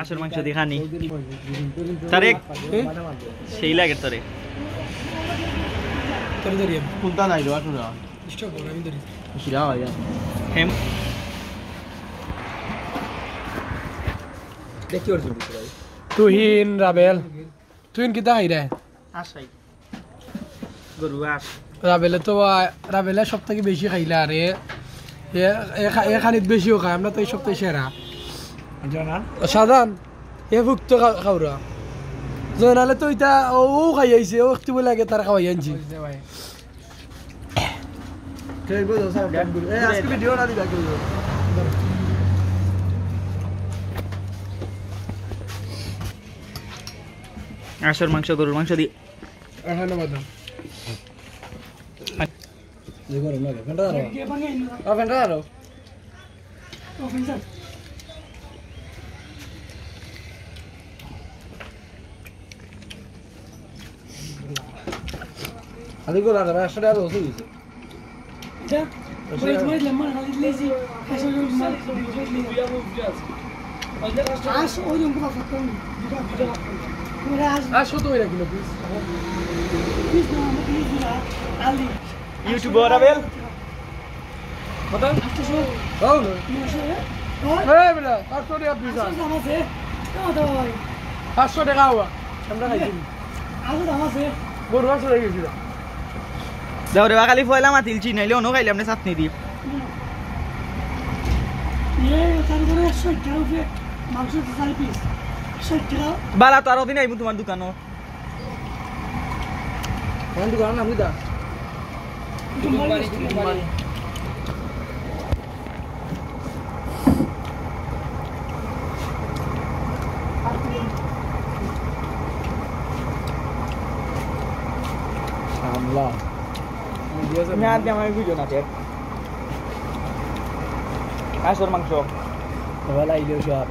আসল মাংস দিয়ে খানি তারেক সেই লাগে তোরে তোরে ধরি কোনটা নাই রে আসলে স্টপ কর আমি ধরি শিরা হয় হেম দেখি ওর জন্য ভাই তুহিন রাবেল তুহিন কিতা খাই রে আসাই গরু আস রাবেলে তো রাবেলে সবথেকে বেশি খাইলা আরে এখানিত বেশিও খায় আমরা তো এই সপ্তাহে সেরা জানা সাধারণ এ ভুক্ত খাওয়া জয়নালে তো এটা ও খাই আইছে ও একটু লাগে তার খাওয়াই আনছি আজকে ভিডিও না দিবা কেউ আসল মাংস গরুর মাংস দিয়ে এখানে বাদাম যে গরম লাগে ফেন্টা দাও ফেন্টা দাও আদি গোলা না আসলে আর ওসি দিছে ইউটিউবার আবেল পাঁচশো টাকা হওয়া আমরা খাইছি গরু মাংস হয়ে গেছিল যাও রে খালি ফয়লা মাতিল চিনাইলে অন্য খাইলাম না চাটনি দি বালা তো আরো দিন আইব তোমার দোকানও কোন দোকান নাম কি দা সামলা না দিয়ে আমার বুঝো না তে আসল মাংস ওলা ইলো সব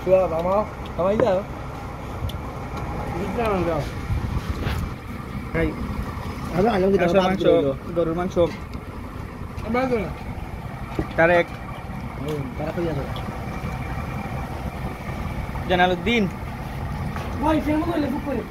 Suap, ama aja. Bisa enggak? Hai. Ada ayam kita মাংস গরুর মাংস আমরা তো তারেক তারা কই আছে? জানালউদ্দিন ভাই ফেমো কইলে বুক করে